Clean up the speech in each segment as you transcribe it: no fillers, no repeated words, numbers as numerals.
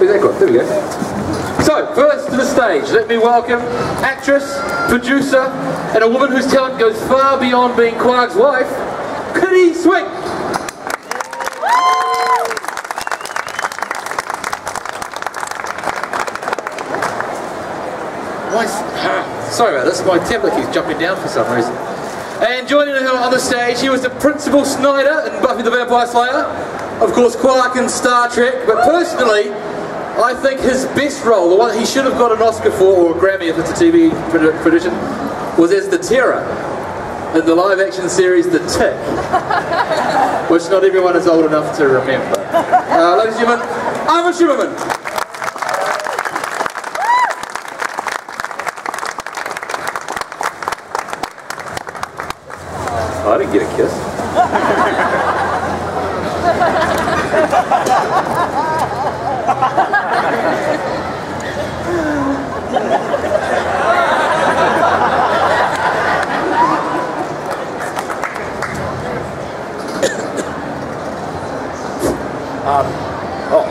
Where's that gone? There we go. So, first to the stage, let me welcome actress, producer, and a woman whose talent goes far beyond being Quark's wife, Kitty Swick. Sorry about this, my tablet keeps jumping down for some reason. And joining her on the stage, he was the Principal Snyder in Buffy the Vampire Slayer, of course Quark in Star Trek, but personally, I think his best role, the one he should have got an Oscar for, or a Grammy if it's a TV tradition, was as the Terror in the live-action series The Tick, which not everyone is old enough to remember. Ladies and gentlemen, Armin Shimerman. I didn't get a kiss.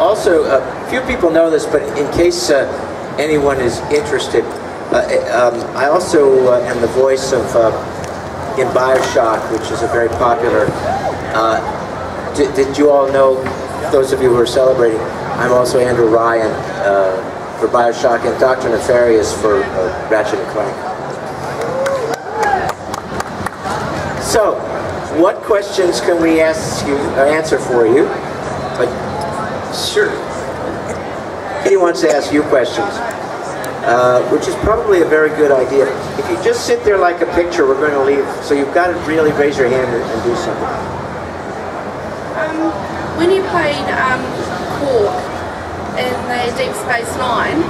Also, a few people know this, but in case anyone is interested, I also am the voice of in BioShock, which is a very popular. Did you all know? Those of you who are celebrating, I'm also Andrew Ryan for BioShock and Dr. Nefarious for Ratchet and Clank. So, what questions can we ask you, answer for you? Sure. He wants to ask you questions, which is probably a very good idea. If you just sit there like a picture, we're going to leave. So you've got to really raise your hand and do something. When you played Quark in the Deep Space Nine,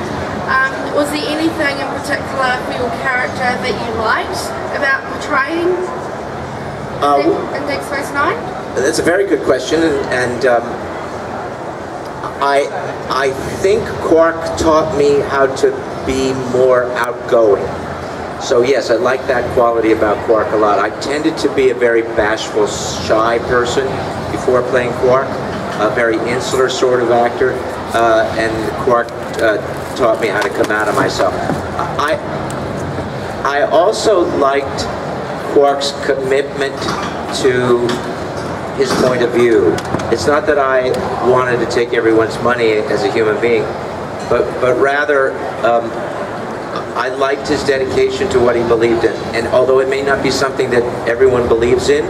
was there anything in particular for your character that you liked about portraying in Deep Space Nine? That's a very good question, and I think Quark taught me how to be more outgoing. So yes, I like that quality about Quark a lot. I tended to be a very bashful, shy person before playing Quark, a very insular sort of actor, and Quark taught me how to come out of myself. I also liked Quark's commitment to his point of view. It's not that I wanted to take everyone's money as a human being, but rather I liked his dedication to what he believed in. And although it may not be something that everyone believes in,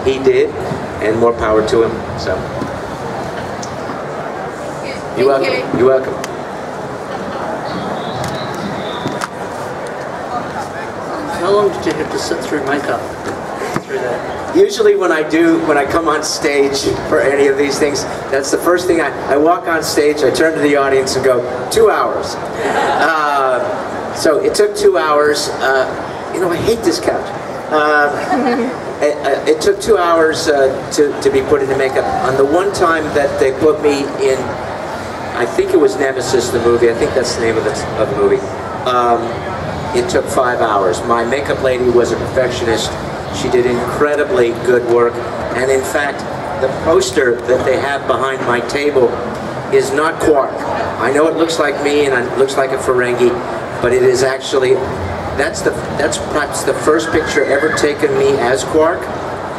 he did, and more power to him. So, you're welcome. You're welcome. How long did you have to sit through makeup? Usually when I come on stage for any of these things, that's the first thing I walk on stage, I turn to the audience and go, 2 hours. So it took 2 hours. You know, I hate this couch. It took 2 hours to be put into makeup. On the one time that they put me in, I think it was Nemesis, the movie, I think that's the name of the movie, it took 5 hours. My makeup lady was a perfectionist. She did incredibly good work, and in fact, the poster that they have behind my table is not Quark. I know it looks like me and it looks like a Ferengi, but it is actually, that's perhaps the first picture ever taken me as Quark,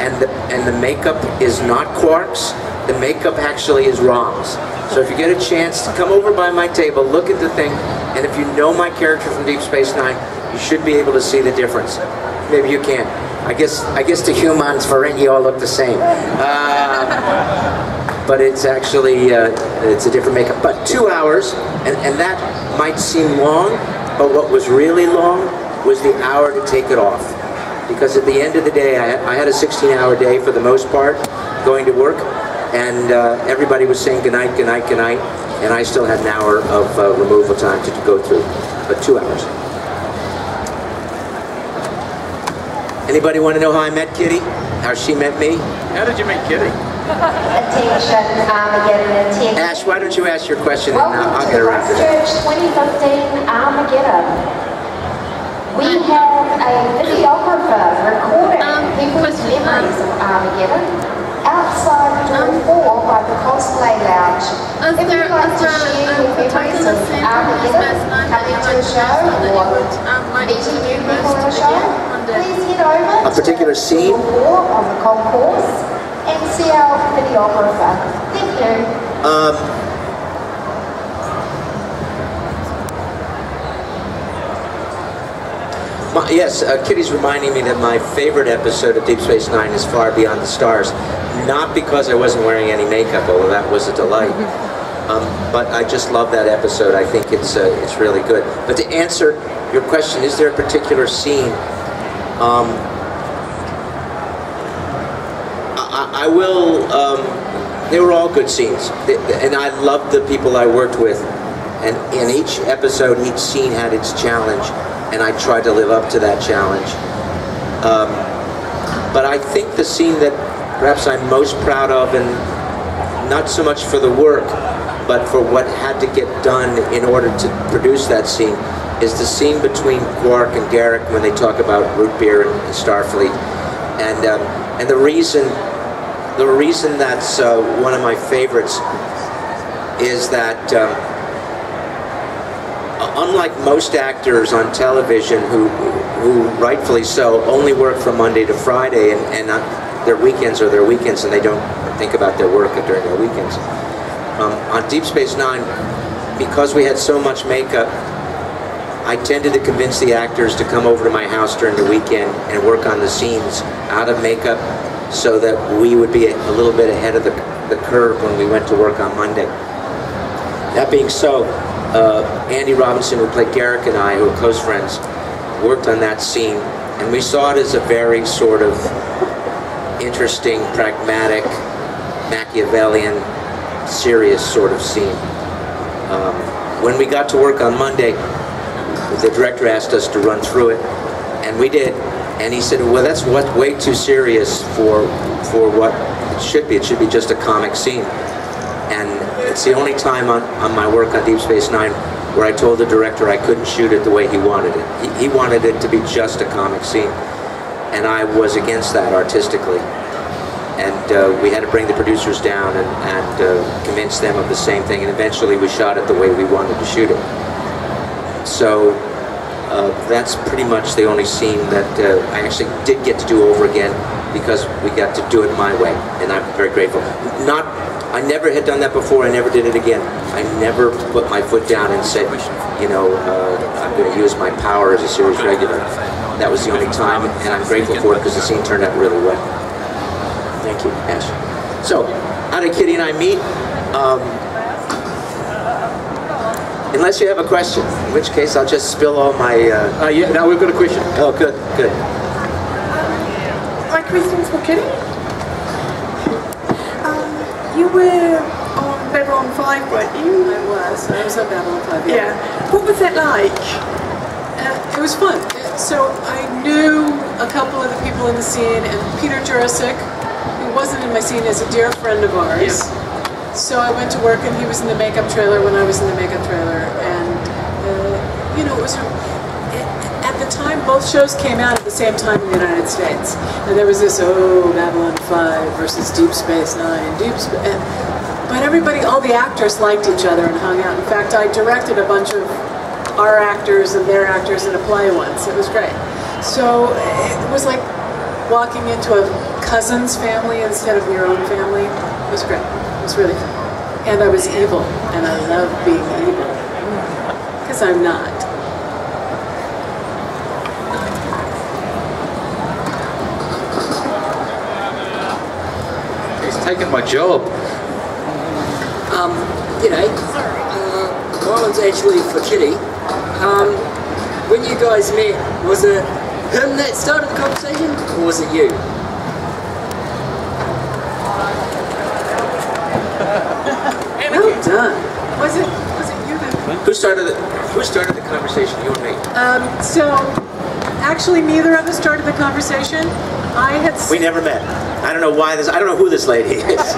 and the makeup is not Quark's. The makeup actually is Rom's. So if you get a chance to come over by my table, look at the thing, and if you know my character from Deep Space Nine, you should be able to see the difference. Maybe you can't. I guess the humans, Ferengi, all look the same. But it's actually, it's a different makeup. But 2 hours, and that might seem long, but what was really long was the hour to take it off. Because at the end of the day, I had a 16-hour day for the most part, going to work, and everybody was saying goodnight, goodnight, goodnight, and I still had an hour of removal time to go through, but 2 hours. Anybody want to know how I met Kitty? How she met me? How did you meet Kitty? Attention, Armageddon attention. Ash, why don't you ask your question and Welcome I'll get around to that. Christchurch 2015 Armageddon. We have a videographer recording people's memories of Armageddon outside 4 by the Cosplay Lounge. If you'd like to share your memories of Armageddon, coming to a show, or meeting new people at a show, please head over A particular scene? to 4 on the concourse and see our videographer. Thank you. Yes, Kitty's reminding me that my favorite episode of Deep Space Nine is Far Beyond the Stars. Not because I wasn't wearing any makeup, although that was a delight. But I just love that episode. I think it's really good. But to answer your question, is there a particular scene? I will. They were all good scenes, and I loved the people I worked with. And in each episode, each scene had its challenge, and I tried to live up to that challenge. But I think the scene that perhaps I'm most proud of, and not so much for the work, but for what had to get done in order to produce that scene, is the scene between Quark and Garrick when they talk about root beer and Starfleet. And the reason that's one of my favorites is that unlike most actors on television who rightfully so only work from Monday to Friday, and their weekends are their weekends, and they don't think about their work during their weekends. On Deep Space Nine, because we had so much makeup, I tended to convince the actors to come over to my house during the weekend and work on the scenes out of makeup, so that we would be a little bit ahead of the curve when we went to work on Monday. That being so, Andy Robinson, who played Garrick, and I, who are close friends, worked on that scene, and we saw it as a very sort of interesting, pragmatic, Machiavellian, serious sort of scene. When we got to work on Monday, the director asked us to run through it, and we did. And he said, well, that's way too serious for what it should be. It should be just a comic scene. And it's the only time on my work on Deep Space Nine where I told the director I couldn't shoot it the way he wanted it. He wanted it to be just a comic scene. And I was against that artistically. And we had to bring the producers down and convince them of the same thing. And eventually we shot it the way we wanted to shoot it. So that's pretty much the only scene that I actually did get to do over again, because we got to do it my way, and I'm very grateful. I never had done that before. I never did it again. I never put my foot down and said, you know, I'm going to use my power as a series regular. That was the only time, and I'm grateful for it because the scene turned out really well. Thank you, Ash. So, how did Kitty and I meet? Unless you have a question, in which case I'll just spill all my... Yeah, no, we've got a question. Oh, good, good. My question's for Kitty. You were on Babylon 5, weren't you? I was on Babylon 5, yeah. Yeah. What was that like? It was fun. So I knew a couple of the people in the scene, and Peter Jurasik, who wasn't in my scene, is a dear friend of ours. Yeah. So I went to work, and he was in the makeup trailer when I was in the makeup trailer, and you know, it was at the time both shows came out at the same time in the United States, and there was this Babylon 5 versus Deep Space Nine, but everybody, all the actors liked each other and hung out. In fact, I directed a bunch of our actors and their actors in a play once. It was great. So it was like walking into a cousin's family instead of your own family. It was great. It was really fun. And I was evil, and I love being evil. Because I'm not. He's taken my job. Mine one's actually for Kitty. When you guys met, was it him that started the conversation, or was it you? Well done. Was it you that? Who started the conversation? You or me? So actually, neither of us started the conversation. I had. We never met. I don't know why this. I don't know who this lady is.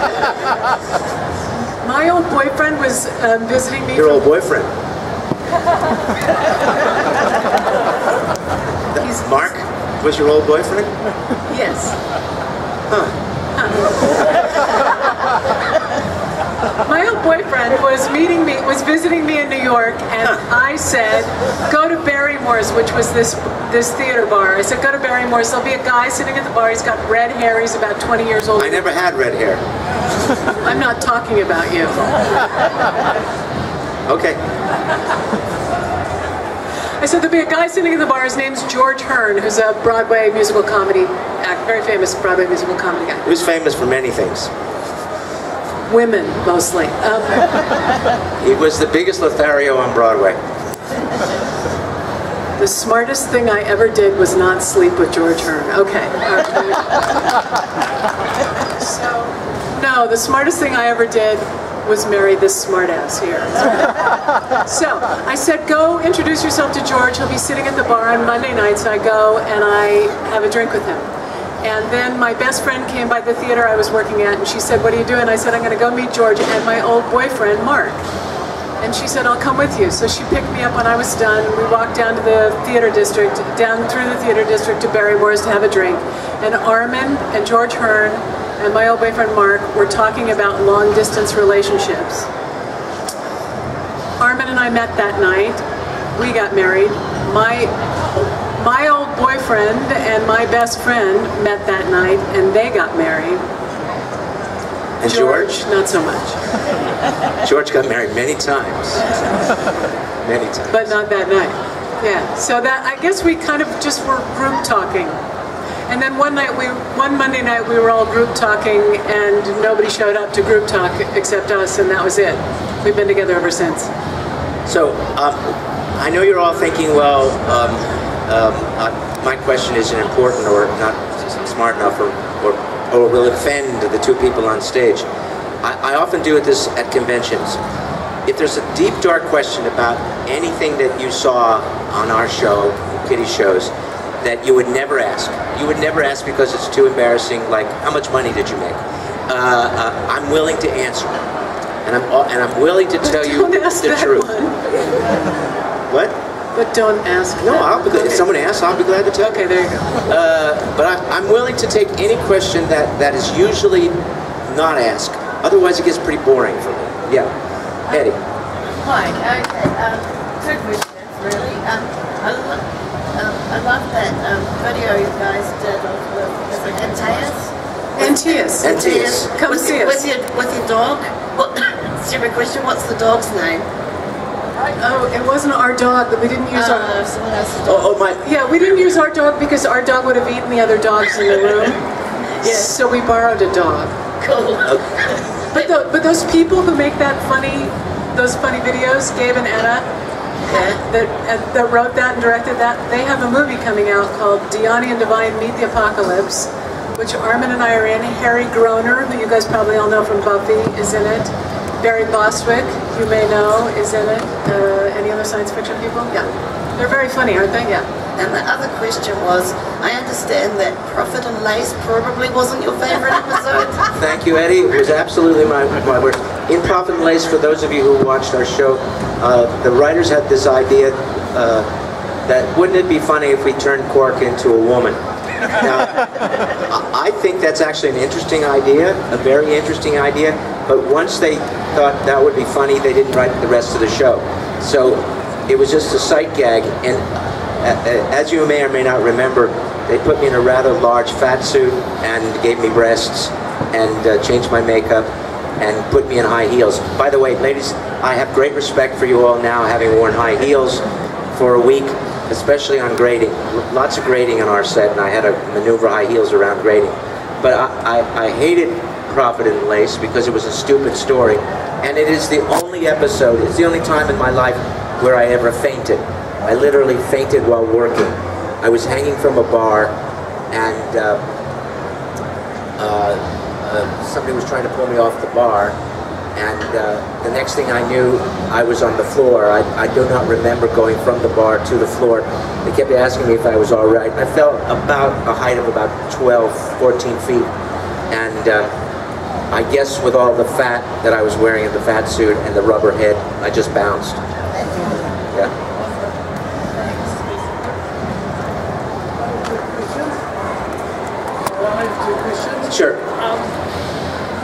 My old boyfriend was visiting me. Your old boyfriend. Mark was your old boyfriend? Yes. Huh. My old boyfriend was visiting me in New York, and I said, go to Barrymore's, which was this theater bar. I said, go to Barrymore's. There'll be a guy sitting at the bar. He's got red hair. He's about 20 years old. I never had red hair. I'm not talking about you. Okay. I said, there'll be a guy sitting at the bar. His name's George Hearn, who's a Broadway musical comedy actor, very famous Broadway musical comedy guy. He was famous for many things. Women, mostly. He was the biggest Lothario on Broadway. The smartest thing I ever did was not sleep with George Hearn. Okay. No, the smartest thing I ever did was marry this smartass here. So I said, go introduce yourself to George. He'll be sitting at the bar on Monday night. So I go and I have a drink with him. And then my best friend came by the theater I was working at, and she said, what are you doing? I said, I'm going to go meet George and my old boyfriend, Mark. And she said, I'll come with you. So she picked me up when I was done. We walked down to the theater district, down through the theater district to Barrymore's to have a drink. And Armin and George Hearn and my old boyfriend Mark were talking about long-distance relationships. Armin and I met that night. We got married. My old boyfriend and my best friend met that night, and they got married. And George? Not so much. George got married many times. Many times. But not that night. Yeah. So that, I guess we kind of just were group talking. And then one Monday night we were all group talking, and nobody showed up to group talk except us, and that was it. We've been together ever since. So, I know you're all thinking, well, my question isn't important or not smart enough or will offend the two people on stage. I often do this at conventions. If there's a deep, dark question about anything that you saw on our show, Kitty shows, that you would never ask. You would never ask because it's too embarrassing, like, how much money did you make? I'm willing to answer. And I'm willing to tell you the truth. What? But don't ask. No, if someone asks, I'll be glad to tell. Okay, there you go. But I'm willing to take any question that is usually not asked. Otherwise, it gets pretty boring for me. Yeah, Eddie. Hi. Okay. Two questions, really. I love that video you guys did of Antaeus. Antaeus. Come see us. With your dog. Stupid question. What's the dog's name? Oh, it wasn't our dog, but we didn't use our... someone else's dog. Yeah, we didn't use our dog because our dog would have eaten the other dogs in the room. Yes. So we borrowed a dog. Cool. But those people who make those funny videos, Gabe and Anna, that wrote that and directed that, they have a movie coming out called Deani and Divine Meet the Apocalypse, which Armin and I are in. Harry Groener, who you guys probably all know from Buffy, is in it. Barry Bostwick, you may know, is in it. Any other science fiction people? Yeah. They're very funny, aren't they? Yeah. And the other question was, I understand that Prophet and Lace probably wasn't your favorite episode. Thank you, Eddie. It was absolutely my worst. In Prophet and Lace, for those of you who watched our show, the writers had this idea that wouldn't it be funny if we turned Quark into a woman? Now, I think that's actually an interesting idea, a very interesting idea, but once they thought that would be funny, they didn't write the rest of the show. So it was just a sight gag, and as you may or may not remember, they put me in a rather large fat suit and gave me breasts and changed my makeup and put me in high heels. By the way, ladies, I have great respect for you all now, having worn high heels for a week, especially on grading. Lots of grading on our set, and I had to maneuver high heels around grading. But I hated Prophet and Lace because it was a stupid story, and it is the only episode, it's the only time in my life where I ever fainted. I literally fainted while working. I was hanging from a bar, and somebody was trying to pull me off the bar, and the next thing I knew, I was on the floor. I do not remember going from the bar to the floor. They kept asking me if I was all right. I fell about a height of about 12, 14 feet, and I guess with all the fat that I was wearing in the fat suit and the rubber head, I just bounced. Yeah. I have two questions. Sure.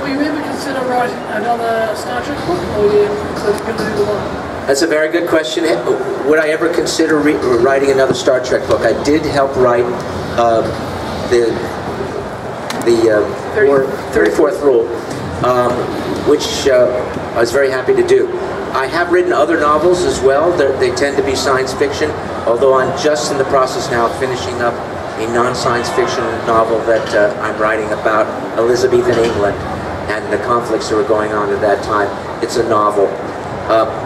Were you ever considered consider writing another Star Trek book, or are you going to do the one? That's a very good question. Would I ever consider writing another Star Trek book? I did help write the 34th Rule, which I was very happy to do. I have written other novels as well. They tend to be science fiction, although I'm just in the process now of finishing up a non-science fiction novel that I'm writing about Elizabethan England and the conflicts that were going on at that time. It's a novel.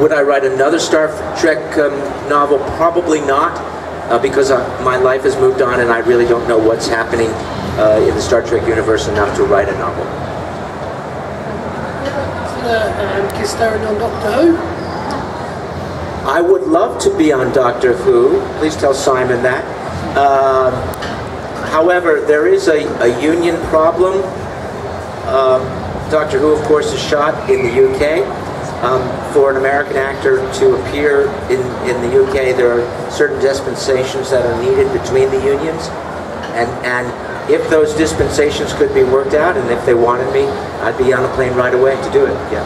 Would I write another Star Trek novel? Probably not, because my life has moved on and I really don't know what's happening in the Star Trek universe enough to write a novel. Guest starring on Doctor Who? I would love to be on Doctor Who. Please tell Simon that. However, there is a union problem. Doctor Who, of course, is shot in the UK. For an American actor to appear in the UK, there are certain dispensations that are needed between the unions, and if those dispensations could be worked out, and if they wanted me, I'd be on a plane right away to do it. Yeah.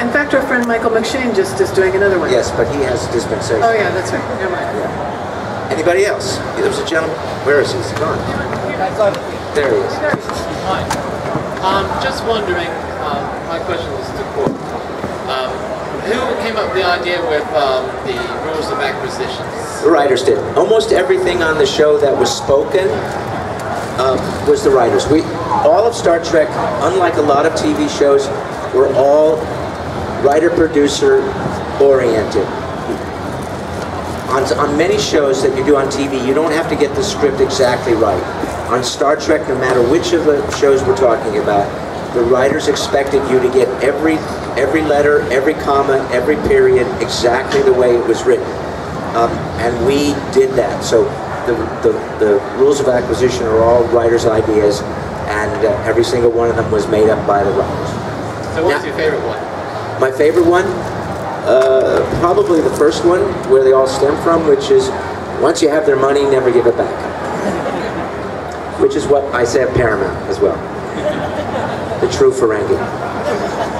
In fact, our friend Michael McShane just is doing another one. Yes, but he has a dispensation. Oh yeah, that's right. Never mind. Yeah. Anybody else? There was a gentleman. Where is he? He's gone. There he is. Hi. Just wondering. My question was to Paul. Who came up with the idea with the rules of acquisitions? The writers did. Almost everything on the show that was spoken was the writers. All of Star Trek, unlike a lot of TV shows, were all writer-producer oriented. On many shows that you do on TV, you don't have to get the script exactly right. On Star Trek, no matter which of the shows we're talking about, the writers expected you to get every letter, every comma, every period exactly the way it was written. And we did that. So the rules of acquisition are all writers' ideas, and every single one of them was made up by the writers. So what's your favorite one? My favorite one? Probably the first one, where they all stem from, which is, once you have their money, never give it back. Which is what I say at Paramount as well. The true Ferengi.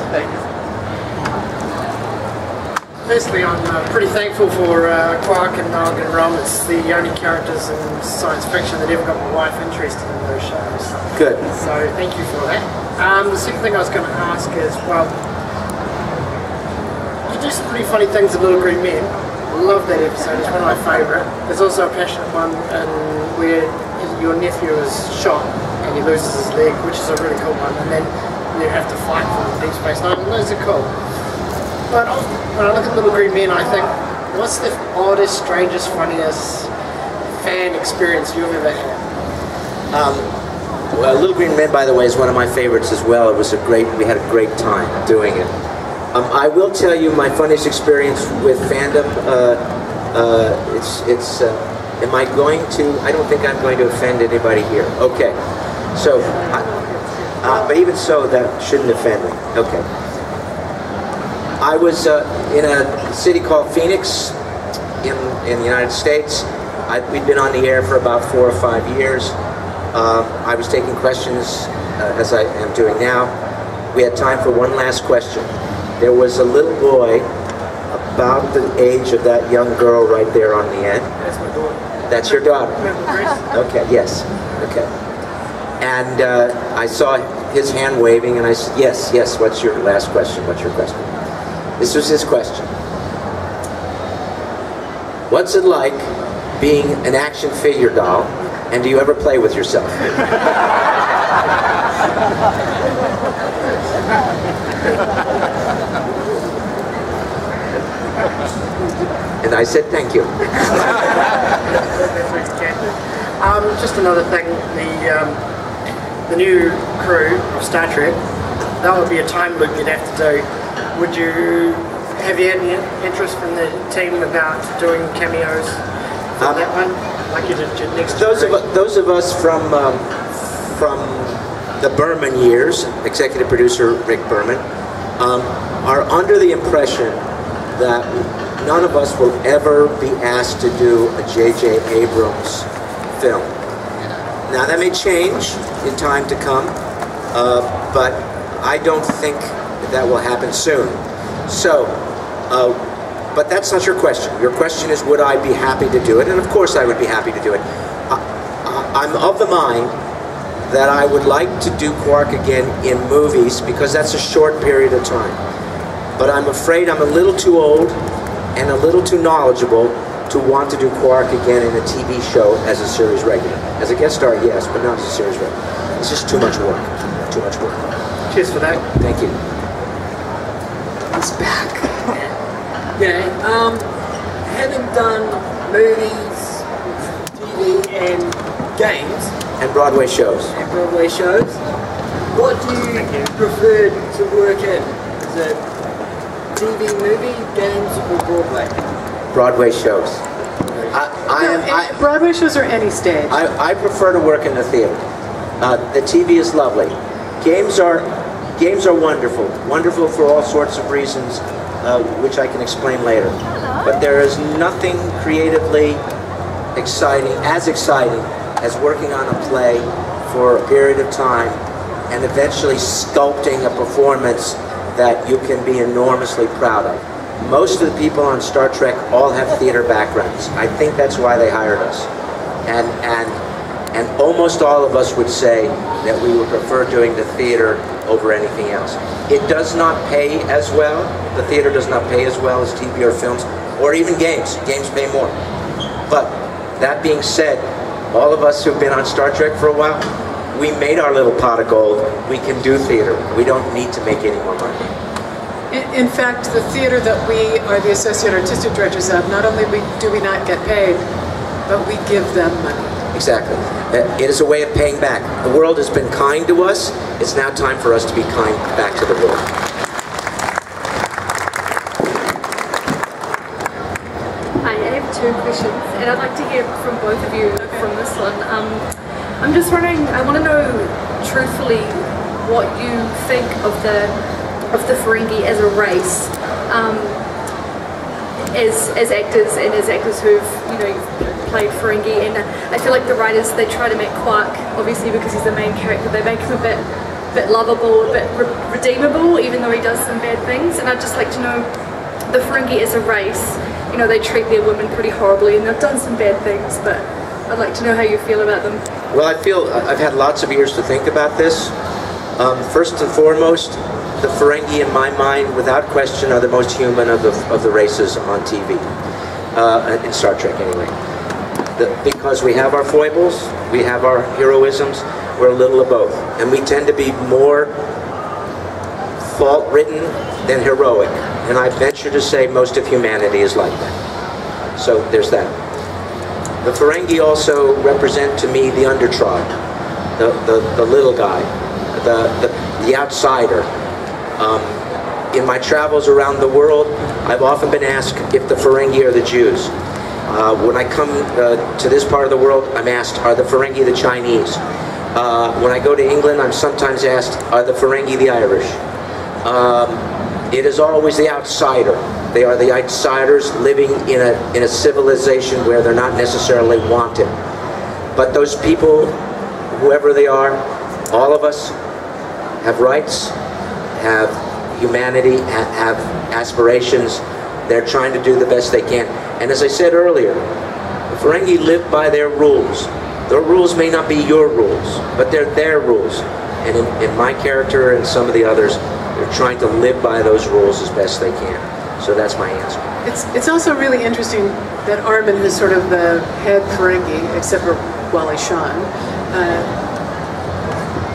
Thank you. Firstly, I'm pretty thankful for Quark and Nog and Rom. It's the only characters in science fiction that ever got my wife interested in those shows. Good. So thank you for that. The second thing I was going to ask is, well, you do some pretty funny things in Little Green Men. I love that episode. It's one of my favourite. There's also a passionate one where your nephew is shot and he loses his leg, which is a really cool one, and then you have to fight for Deep Space Nine, and those are cool. But when I look at Little Green Men, I think, what's the oddest, strangest, funniest fan experience you've ever had? Well, Little Green Men, by the way, is one of my favorites as well. It was we had a great time doing it. I will tell you my funniest experience with fandom. Am I going to? I don't think I'm going to offend anybody here. Okay, so, but even so, that shouldn't offend me. Okay. I was in a city called Phoenix in the United States. We'd been on the air for about 4 or 5 years. I was taking questions as I am doing now. We had time for one last question. There was a little boy about the age of that young girl right there on the end. That's my daughter. That's your daughter? Okay, yes. Okay. And I saw his hand waving and I said, yes, yes, what's your last question? What's your question? This was his question. What's it like being an action figure doll, and do you ever play with yourself? And I said, thank you. Just another thing, the new crew of Star Trek, that would be a time loop you'd have to do. Have you had any interest from the team about doing cameos for that one? Like you did next those of us from the Berman years, executive producer Rick Berman, are under the impression that none of us will ever be asked to do a J.J. Abrams film. Now that may change in time to come, but I don't think that will happen soon. So, but that's not your question. Your question is, would I be happy to do it? And of course I would be happy to do it. I'm of the mind that I would like to do Quark again in movies because that's a short period of time. But I'm afraid I'm a little too old and a little too knowledgeable to want to do Quark again in a TV show as a series regular. As a guest star, yes, but not as a series regular. It's just too much work. Too much work. Cheers for that. Thank you. He's back. Having done movies, TV, and games, and Broadway shows. What do you prefer to work in? Is it TV, movie, games, or Broadway? Broadway shows. Broadway shows or any stage? I prefer to work in the theater. The TV is lovely. Games are wonderful. Wonderful for all sorts of reasons, which I can explain later. But there is nothing creatively exciting as working on a play for a period of time and eventually sculpting a performance that you can be enormously proud of. Most of the people on Star Trek all have theater backgrounds. I think that's why they hired us. And almost all of us would say that we would prefer doing the theater over anything else. It does not pay as well. The theater does not pay as well as TV or films, or even games. Games pay more. But that being said, all of us who've been on Star Trek for a while, we made our little pot of gold. We can do theater. We don't need to make any more money. In fact, the theater that we are the associate artistic directors of, not only do we not get paid, but we give them money. Exactly. It is a way of paying back. The world has been kind to us. It's now time for us to be kind back to the world. I have two questions, and I'd like to hear from both of you from this one. I'm just wondering, I want to know truthfully what you think of the Ferengi as a race, as actors and as actors who've played Ferengi, and I feel like the writers, they try to make Quark, obviously because he's the main character, they make him a bit lovable, a bit redeemable, even though he does some bad things. And I'd just like to know, the Ferengi as a race, they treat their women pretty horribly, and they've done some bad things, but I'd like to know how you feel about them. Well, I feel I've had lots of years to think about this. First and foremost, the Ferengi, in my mind, without question, are the most human of the races on TV, in Star Trek anyway. Because we have our foibles, we have our heroisms, we're a little of both. And we tend to be more fault-ridden than heroic. And I venture to say most of humanity is like that. So there's that. The Ferengi also represent to me the undertrod, the little guy, the outsider. In my travels around the world, I've often been asked if the Ferengi are the Jews. When I come to this part of the world, I'm asked, are the Ferengi the Chinese? When I go to England, I'm sometimes asked, are the Ferengi the Irish? It is always the outsider. They are the outsiders living in a civilization where they're not necessarily wanted. But those people, whoever they are, all of us have rights, have humanity, have aspirations. They're trying to do the best they can. And as I said earlier, the Ferengi live by their rules. Their rules may not be your rules, but they're their rules. And in my character and some of the others, they're trying to live by those rules as best they can. So that's my answer. It's also really interesting that Armin, who's sort of the head Ferengi, except for Wally Shawn,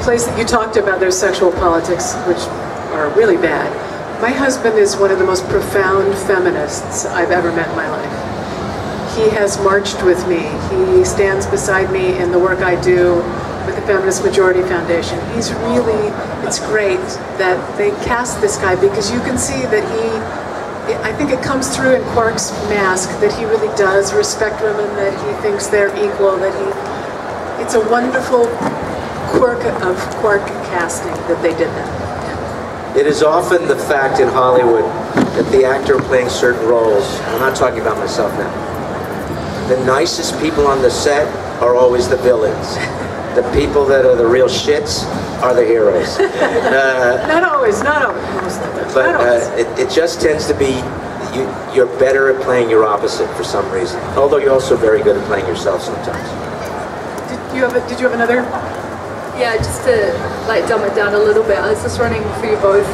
plays that you talked about their sexual politics, which are really bad. My husband is one of the most profound feminists I've ever met in my life. He has marched with me. He stands beside me in the work I do with the Feminist Majority Foundation. He's really, it's great that they cast this guy because you can see that I think it comes through in Quark's mask that he really does respect women, that he thinks they're equal, it's a wonderful quirk of Quark casting that they did that. It is often the fact in Hollywood that the actor playing certain roles, I'm not talking about myself now, the nicest people on the set are always the villains. The people that are the real shits are the heroes. Not always, not always. But it just tends to be, you're better at playing your opposite for some reason. Although you're also very good at playing yourself sometimes. Did you have another? Yeah, just to like dumb it down a little bit, I was just running for you both.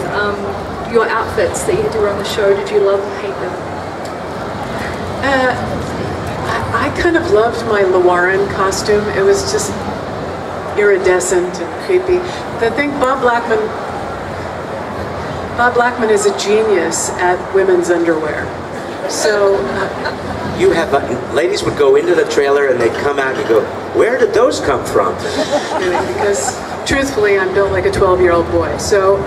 Your outfits that you had to wear on the show, did you love and hate them? I kind of loved my Lauren costume. It was just iridescent and creepy. The thing, Bob Blackman is a genius at women's underwear. So you have ladies would go into the trailer and they'd come out and go, where did those come from? Because truthfully, I'm built like a 12-year-old boy. So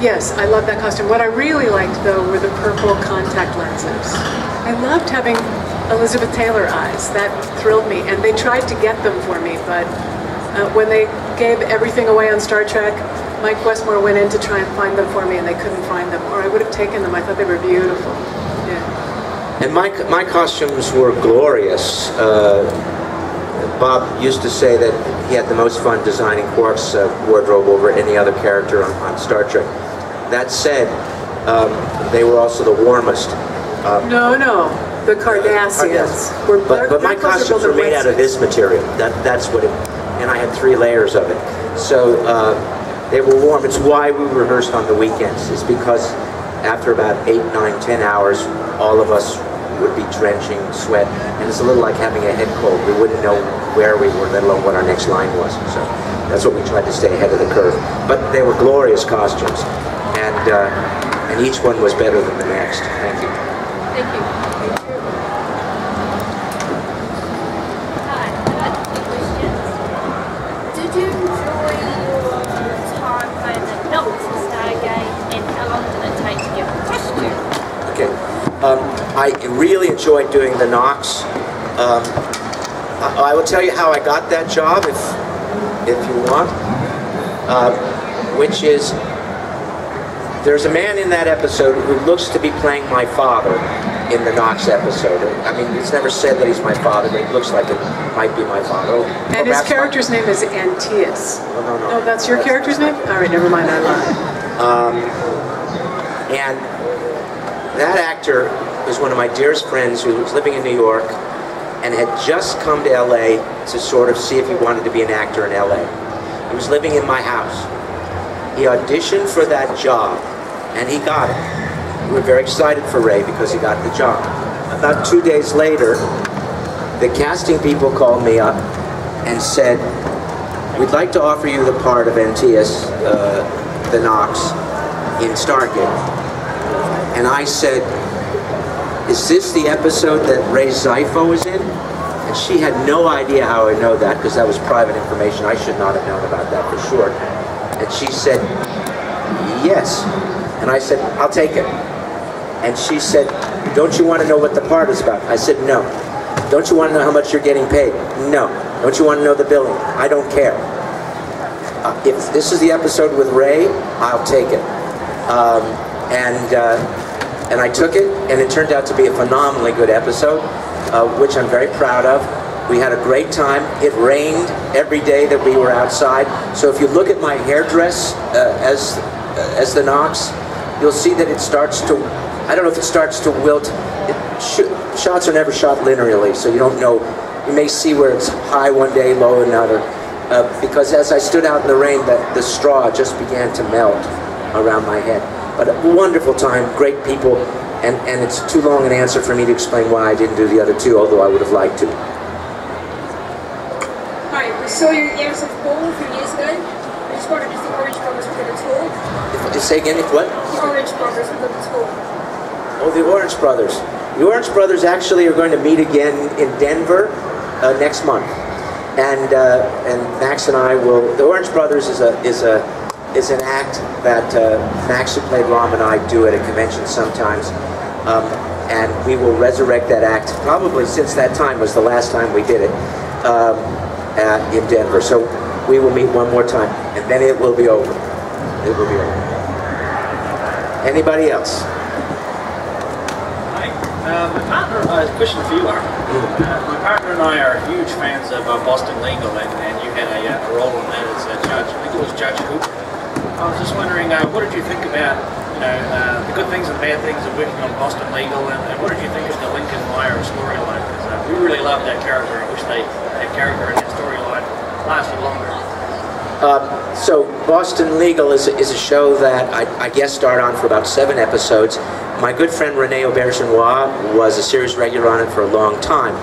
yes, I love that costume. What I really liked though were the purple contact lenses. I loved having Elizabeth Taylor eyes. That thrilled me, and they tried to get them for me, but when they gave everything away on Star Trek, Mike Westmore went in to try and find them for me, and they couldn't find them, or I would have taken them. I thought they were beautiful. Yeah. And my costumes were glorious. Bob used to say that he had the most fun designing Quark's wardrobe over any other character on Star Trek. That said, they were also the warmest. No. The Cardassians. But my costumes were made out of this material. That's what it, and I had 3 layers of it. So they were warm. It's why we rehearsed on the weekends. It's because after about 8, 9, 10 hours, all of us would be drenching sweat. And it's a little like having a head cold. We wouldn't know where we were, let alone what our next line was. So that's what we tried to stay ahead of the curve. But they were glorious costumes. And each one was better than the next. Thank you. Thank you. Did you enjoy your time playing the notes for Stargate, and how long did it take to get the costume? Okay. I really enjoyed doing the Knox. I will tell you how I got that job if you want, which is there's a man in that episode who looks to be playing my father in the Knox episode. I mean, it's never said that he's my father, but it looks like it might be my father. And his character's name is Antaeus. No. Oh, that's your character's name? All right, never mind, I lied. And that actor was one of my dearest friends who was living in New York and had just come to LA to sort of see if he wanted to be an actor in LA. He was living in my house. He auditioned for that job, and he got it. We were very excited for Ray because he got the job. About 2 days later, the casting people called me up and said, we'd like to offer you the part of Antaeus, the Knox, in Stargate. And I said, is this the episode that Ray Zypho is in? And she had no idea how I know that, because that was private information. I should not have known about that for sure. And she said, yes. And I said, I'll take it. And she said, don't you want to know what the part is about? I said, no. Don't you want to know how much you're getting paid? No. Don't you want to know the billing? I don't care. If this is the episode with Ray, I'll take it. And I took it, and it turned out to be a phenomenally good episode, which I'm very proud of. We had a great time. It rained every day that we were outside. So if you look at my hairdress as the Knox, you'll see that it starts to, I don't know if it starts to wilt. Shots are never shot linearly, so you don't know. You may see where it's high one day, low another. Because as I stood out in the rain, the straw just began to melt around my head. But a wonderful time, great people, and it's too long an answer for me to explain why I didn't do the other 2, although I would have liked to. Hi, we saw you at Years of Ball a few years ago. I just wondered if the Orange Brothers were going to tour. Just say again, if what? The Orange Brothers were going to tour. Oh, the Orange Brothers. The Orange Brothers actually are going to meet again in Denver next month. And Max and I will, the Orange Brothers is an act that Max, who played Rom, and I do at a convention sometimes, and we will resurrect that act. Probably since that time was the last time we did it in Denver. So we will meet one more time, and then it will be over. It will be over. Anybody else? Hi. My partner, question for you, Armin. My partner and I are huge fans of Boston Legal, and you had a role in that as a judge. I think it was Judge Hooper. I was just wondering, what did you think about the good things and the bad things of working on Boston Legal, and what did you think of the Lincoln Meyer storyline? Because we really loved that character. I wish that character and that storyline lasted longer. So Boston Legal is a show that I guest starred on for about 7 episodes. My good friend Renee Aubergenois was a series regular on it for a long time.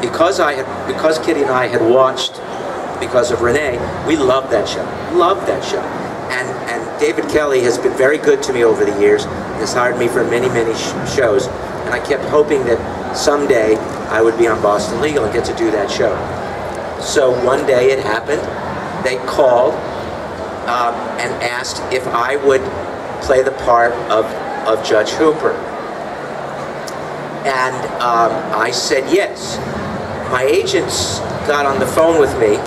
Because Kitty and I had watched, because of Renee, we loved that show. Loved that show. And David Kelly has been very good to me over the years. Has hired me for many, many shows. And I kept hoping that someday I would be on Boston Legal and get to do that show. So one day it happened. They called and asked if I would play the part of Judge Hooper. And I said yes. My agents got on the phone with me.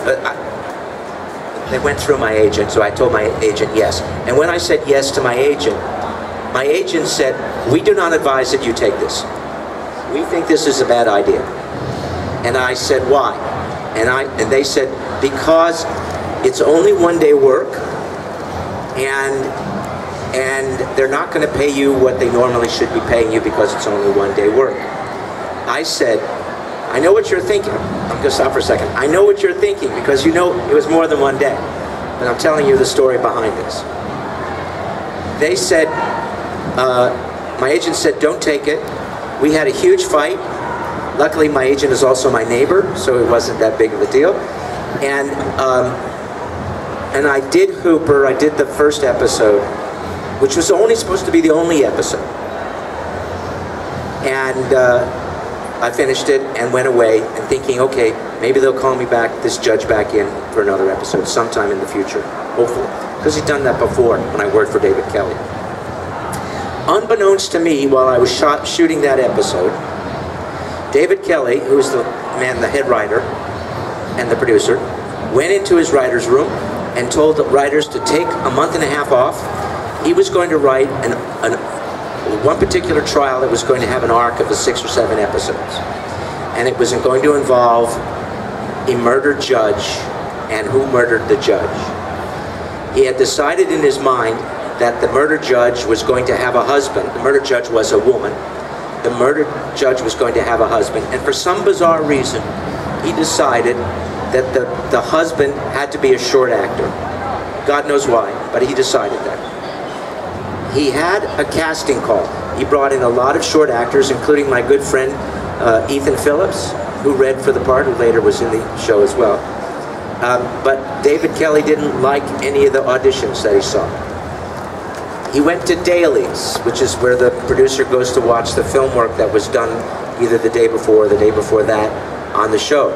They went through my agent, so I told my agent yes. And when I said yes to my agent said, "We do not advise that you take this. We think this is a bad idea." And I said, "Why?" And they said, "Because it's only 1 day work, and they're not going to pay you what they normally should be paying you because it's only 1 day work." I said, "I know what you're thinking." I'm going to stop for a second. I know what you're thinking because you know it was more than 1 day. And I'm telling you the story behind this. They said, my agent said, "Don't take it." We had a huge fight. Luckily, my agent is also my neighbor, so it wasn't that big of a deal. And I did Hooper. I did the first episode, which was only supposed to be the only episode. And I finished it and went away and thinking, okay, maybe they'll call me back, this judge back in for another episode sometime in the future, hopefully. Because he'd done that before when I worked for David Kelly. Unbeknownst to me, while I was shooting that episode, David Kelly, who's the man, the head writer and the producer, went into his writer's room and told the writers to take a month and a half off. He was going to write one particular trial that was going to have an arc of 6 or 7 episodes. And it was going to involve a murdered judge and who murdered the judge. He had decided in his mind that the murdered judge was going to have a husband. The murdered judge was a woman. The murdered judge was going to have a husband. And for some bizarre reason, he decided that the husband had to be a short actor. God knows why, but he decided that. He had a casting call. He brought in a lot of short actors, including my good friend Ethan Phillips, who read for the part, who later was in the show as well. But David Kelly didn't like any of the auditions that he saw. He went to dailies, which is where the producer goes to watch the film work that was done either the day before or the day before that on the show.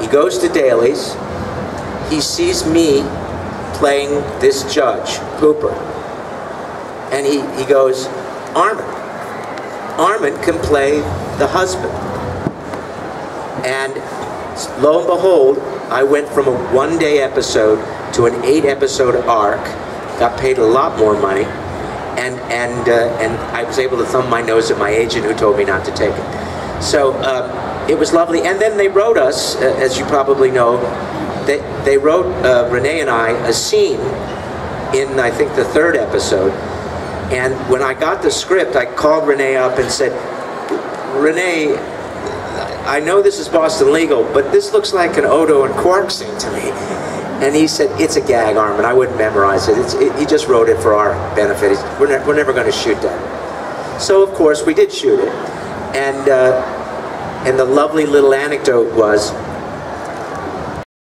He goes to dailies. He sees me playing this judge, Hooper. And he goes, Armin can play the husband. And lo and behold, I went from a 1 day episode to an 8 episode arc, got paid a lot more money, and I was able to thumb my nose at my agent who told me not to take it. So it was lovely. And then they wrote us, as you probably know, they wrote Renee and I a scene in, I think, the 3rd episode. And when I got the script, I called Renee up and said, "Renee, I know this is Boston Legal, but this looks like an Odo and Quark scene to me." And he said, "It's a gag, Armin. I wouldn't memorize it. He just wrote it for our benefit. We're never going to shoot that." So, of course, we did shoot it. And the lovely little anecdote was,